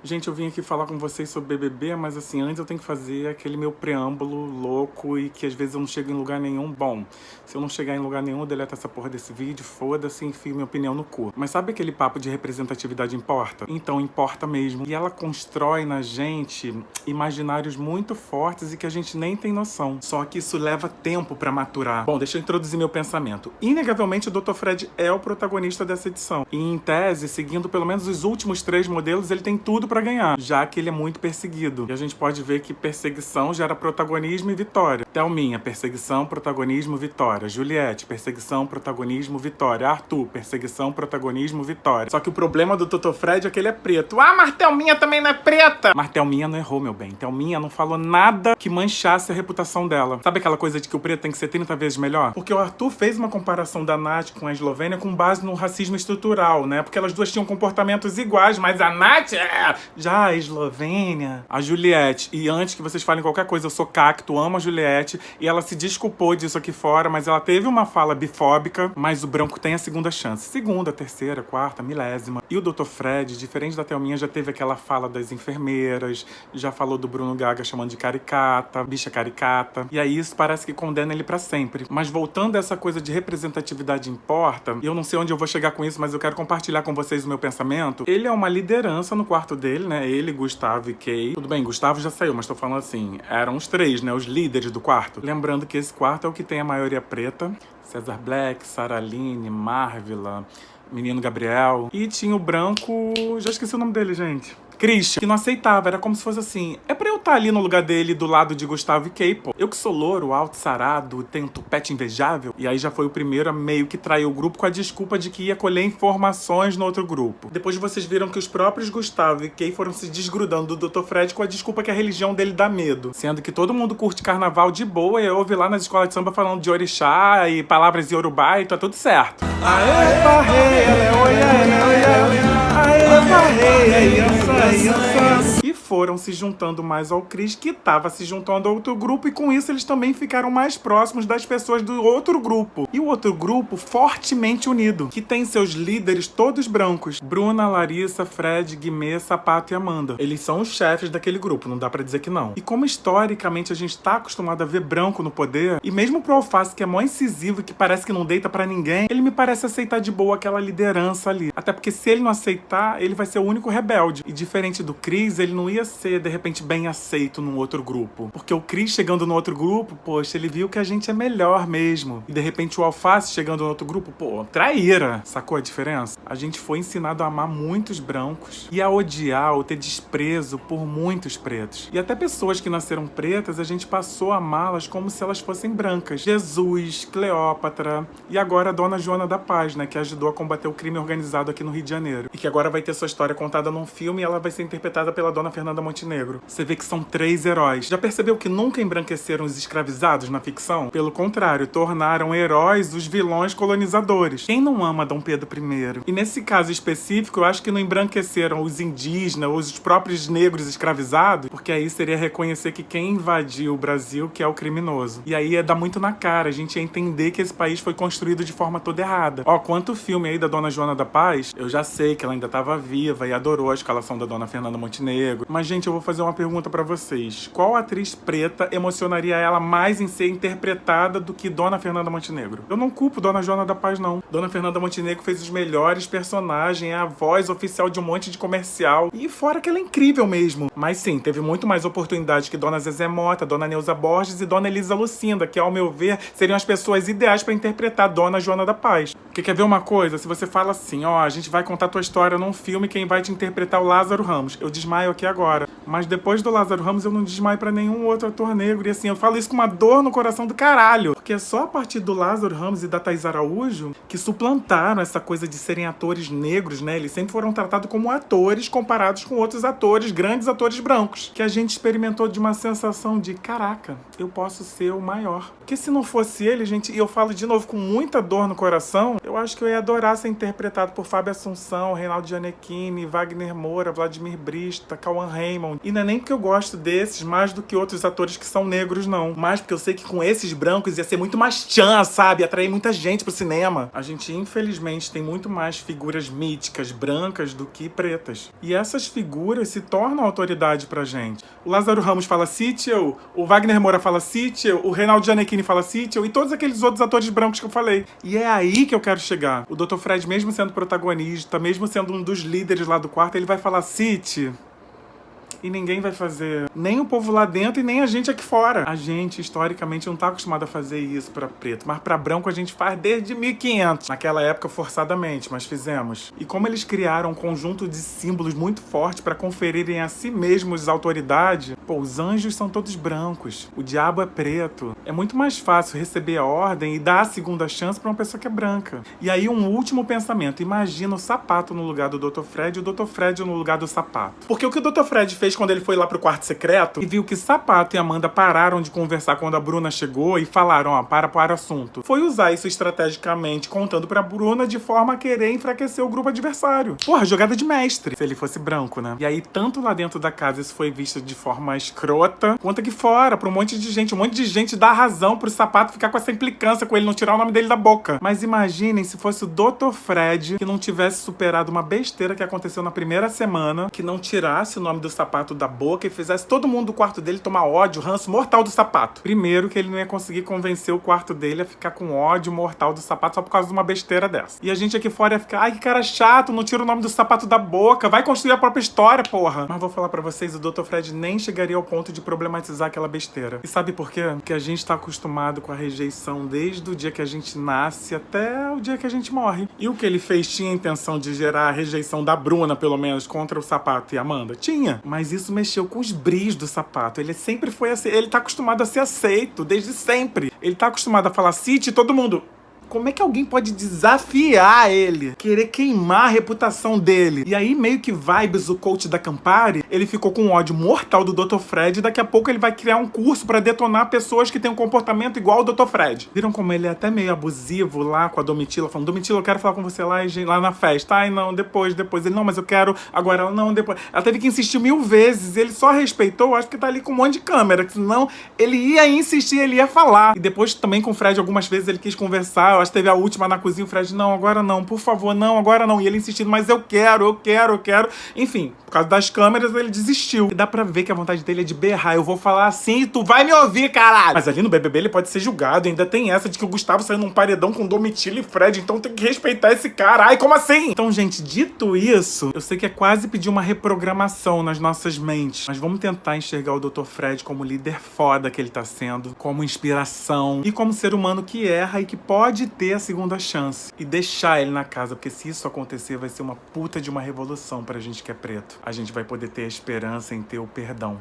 Gente, eu vim aqui falar com vocês sobre BBB, mas assim, antes eu tenho que fazer aquele meu preâmbulo louco e que às vezes eu não chego em lugar nenhum. Bom, se eu não chegar em lugar nenhum, eu deleto essa porra desse vídeo, foda-se, enfio minha opinião no cu. Mas sabe aquele papo de representatividade importa? Então, importa mesmo. E ela constrói na gente imaginários muito fortes e que a gente nem tem noção. Só que isso leva tempo pra maturar. Bom, deixa eu introduzir meu pensamento. Inegavelmente, o Dr. Fred é o protagonista dessa edição. E em tese, seguindo pelo menos os últimos 3 modelos, ele tem tudo pra ganhar, já que ele é muito perseguido. E a gente pode ver que perseguição gera protagonismo e vitória. Thelminha, perseguição, protagonismo, vitória. Juliette, perseguição, protagonismo, vitória. Arthur, perseguição, protagonismo, vitória. Só que o problema do Dr. Fred é que ele é preto. Ah, mas Thelminha também não é preta! Mas Thelminha não errou, meu bem. Thelminha não falou nada que manchasse a reputação dela. Sabe aquela coisa de que o preto tem que ser 30 vezes melhor? Porque o Arthur fez uma comparação da Nath com a Eslovênia com base no racismo estrutural, né? Porque elas duas tinham comportamentos iguais, mas a Nath já a Eslovênia, a Juliette. E antes que vocês falem qualquer coisa, eu sou cacto, amo a Juliette. E ela se desculpou disso aqui fora, mas ela teve uma fala bifóbica. Mas o branco tem a segunda chance. Segunda, terceira, quarta, milésima. E o Dr. Fred, diferente da Thelminha, já teve aquela fala das enfermeiras, já falou do Bruno Gaga chamando de caricata, bicha caricata. E aí isso parece que condena ele pra sempre. Mas voltando a essa coisa de representatividade importa, e eu não sei onde eu vou chegar com isso, mas eu quero compartilhar com vocês o meu pensamento. Ele é uma liderança no quarto dele, né? Ele, Gustavo e Kay. Tudo bem, Gustavo já saiu, mas tô falando assim, eram os 3, né? Os líderes do quarto. Lembrando que esse quarto é o que tem a maioria preta. César Black, Saraline, Marvila, Menino Gabriel. E tinha o branco... Já esqueci o nome dele, gente. Christian, que não aceitava, era como se fosse assim, é pra eu estar ali no lugar dele, do lado de Gustavo e Kay, pô. Eu que sou louro, alto, sarado, tenho um tupete invejável, e aí já foi o primeiro a meio que trair o grupo com a desculpa de que ia colher informações no outro grupo. Depois vocês viram que os próprios Gustavo e Kay foram se desgrudando do Dr. Fred com a desculpa que a religião dele dá medo. Sendo que todo mundo curte carnaval de boa e eu ouvi lá nas escolas de samba falando de orixá e palavras iorubá e tá tudo certo. Aê, barrei, ela é oia, ela é oia, oia. Aê, barrei, é isso aí. E foram se juntando mais ao Cris, que estava se juntando ao outro grupo, e com isso eles também ficaram mais próximos das pessoas do outro grupo. E o outro grupo fortemente unido, que tem seus líderes todos brancos. Bruna, Larissa, Fred, Guimê, Sapato e Amanda. Eles são os chefes daquele grupo, não dá pra dizer que não. E como historicamente a gente tá acostumado a ver branco no poder, e mesmo pro Alface, que é mó incisivo e que parece que não deita pra ninguém, ele me parece aceitar de boa aquela liderança ali. Até porque se ele não aceitar, ele vai ser o único rebelde. E diferente do Cris, ele não ia ser, de repente, bem aceito num outro grupo. Porque o Cris chegando no outro grupo, poxa, ele viu que a gente é melhor mesmo. E de repente o Alface chegando no outro grupo, pô, traíra. Sacou a diferença? A gente foi ensinado a amar muitos brancos e a odiar ou ter desprezo por muitos pretos. E até pessoas que nasceram pretas, a gente passou a amá-las como se elas fossem brancas. Jesus, Cleópatra e agora a Dona Joana da Paz, né, que ajudou a combater o crime organizado aqui no Rio de Janeiro. E que agora vai ter sua história contada num filme e ela vai ser interpretada pela Dona Fernanda Montenegro. Você vê que são 3 heróis. Já percebeu que nunca embranqueceram os escravizados na ficção? Pelo contrário, tornaram heróis os vilões colonizadores. Quem não ama Dom Pedro I? E nesse caso específico, eu acho que não embranqueceram os indígenas ou os próprios negros escravizados, porque aí seria reconhecer que quem invadiu o Brasil que é o criminoso. E aí ia dar muito na cara, a gente ia entender que esse país foi construído de forma toda errada. Ó, quanto filme aí da Dona Joana da Paz, eu já sei que ela ainda estava viva e adorou a escalação da Dona Fernanda Montenegro. Mas, gente, eu vou fazer uma pergunta pra vocês. Qual atriz preta emocionaria ela mais em ser interpretada do que Dona Fernanda Montenegro? Eu não culpo Dona Joana da Paz, não. Dona Fernanda Montenegro fez os melhores personagens, é a voz oficial de um monte de comercial. E fora que ela é incrível mesmo. Mas sim, teve muito mais oportunidade que Dona Zezé Mota, Dona Neuza Borges e Dona Elisa Lucinda, que, ao meu ver, seriam as pessoas ideais pra interpretar Dona Joana da Paz. Porque quer ver uma coisa? Se você fala assim, ó, a gente vai contar tua história num filme, quem vai te interpretar é o Lázaro Ramos. Eu desmaio aqui agora. Mas depois do Lázaro Ramos eu não desmaio pra nenhum outro ator negro. E assim, eu falo isso com uma dor no coração do caralho. Porque é só a partir do Lázaro Ramos e da Thaís Araújo que suplantaram essa coisa de serem atores negros, né? Eles sempre foram tratados como atores comparados com outros atores, grandes atores brancos. Que a gente experimentou de uma sensação de, caraca, eu posso ser o maior. Porque se não fosse ele, gente, e eu falo de novo com muita dor no coração, eu acho que eu ia adorar ser interpretado por Fábio Assunção, Reinaldo Gianecchini, Wagner Moura, Vladimir Brista, Cauã Raymond. não. E não é nem porque eu gosto desses mais do que outros atores que são negros, não. Mas porque eu sei que com esses brancos ia ser muito mais tchan, sabe? Atrair muita gente pro cinema. A gente, infelizmente, tem muito mais figuras míticas brancas do que pretas. E essas figuras se tornam autoridade pra gente. O Lázaro Ramos fala Sitchell, o Wagner Moura fala Sitchell, o Reinaldo Gianecchini fala Sitchell e todos aqueles outros atores brancos que eu falei. E é aí que eu quero chegar. O Dr. Fred, mesmo sendo protagonista, mesmo sendo um dos líderes lá do quarto, ele vai falar Sit. E ninguém vai fazer. Nem o povo lá dentro e nem a gente aqui fora. A gente, historicamente, não tá acostumado a fazer isso pra preto. Mas pra branco a gente faz desde 1500. Naquela época, forçadamente, mas fizemos. E como eles criaram um conjunto de símbolos muito forte pra conferirem a si mesmos autoridade, pô, os anjos são todos brancos. O diabo é preto. É muito mais fácil receber a ordem e dar a segunda chance pra uma pessoa que é branca. E aí, um último pensamento. Imagina o sapato no lugar do Dr. Fred e o Dr. Fred no lugar do sapato. Porque o que o Dr. Fred fez quando ele foi lá pro quarto secreto e viu que Sapato e Amanda pararam de conversar quando a Bruna chegou e falaram, ó, para o assunto. Foi usar isso estrategicamente, contando pra Bruna de forma a querer enfraquecer o grupo adversário. Porra, jogada de mestre. Se ele fosse branco, né? E aí, tanto lá dentro da casa isso foi visto de forma escrota, quanto aqui fora, pra um monte de gente dar razão pro Sapato ficar com essa implicância com ele, não tirar o nome dele da boca. Mas imaginem se fosse o Dr. Fred que não tivesse superado uma besteira que aconteceu na primeira semana, que não tirasse o nome do Sapato da boca e fizesse todo mundo do quarto dele tomar ódio, ranço mortal do Sapato. Primeiro que ele não ia conseguir convencer o quarto dele a ficar com ódio mortal do Sapato só por causa de uma besteira dessa. E a gente aqui fora ia ficar, ai que cara chato, não tira o nome do Sapato da boca, vai construir a própria história, porra. Mas vou falar pra vocês, o Dr. Fred nem chegaria ao ponto de problematizar aquela besteira. E sabe por quê? Porque a gente tá acostumado com a rejeição desde o dia que a gente nasce até o dia que a gente morre. E o que ele fez tinha a intenção de gerar a rejeição da Bruna, pelo menos, contra o Sapato e a Amanda? Tinha. Mas isso mexeu com os brilhos do Sapato. Ele sempre foi assim, ele tá acostumado a ser aceito, desde sempre. Ele tá acostumado a falar City e todo mundo... Como é que alguém pode desafiar ele? Querer queimar a reputação dele? E aí, meio que vibes o coach da Campari, ele ficou com ódio mortal do Dr. Fred e daqui a pouco ele vai criar um curso pra detonar pessoas que têm um comportamento igual ao Dr. Fred. Viram como ele é até meio abusivo lá com a Domitila, falando, Domitila, eu quero falar com você lá na festa. Ai, não, depois. Ele, não, mas eu quero agora. Ela, não, depois. Ela teve que insistir 1000 vezes. Ele só respeitou, acho que tá ali com um monte de câmera, que senão ele ia insistir, ele ia falar. E depois também com o Fred, algumas vezes ele quis conversar. Eu acho que teve a última na cozinha, o Fred, não, agora não, por favor, não, agora não. E ele insistindo, mas eu quero. Enfim, por causa das câmeras, ele desistiu. E dá pra ver que a vontade dele é de berrar. Eu vou falar assim e tu vai me ouvir, caralho. Mas ali no BBB ele pode ser julgado. Ainda tem essa de que o Gustavo saiu num paredão com Domitila e Fred. Então tem que respeitar esse cara. Ai, como assim? Então, gente, dito isso, eu sei que é quase pedir uma reprogramação nas nossas mentes. Mas vamos tentar enxergar o Dr. Fred como líder foda que ele tá sendo, como inspiração e como ser humano que erra e que pode ter a segunda chance e deixar ele na casa, porque se isso acontecer vai ser uma puta de uma revolução pra gente que é preto. A gente vai poder ter a esperança em ter o perdão.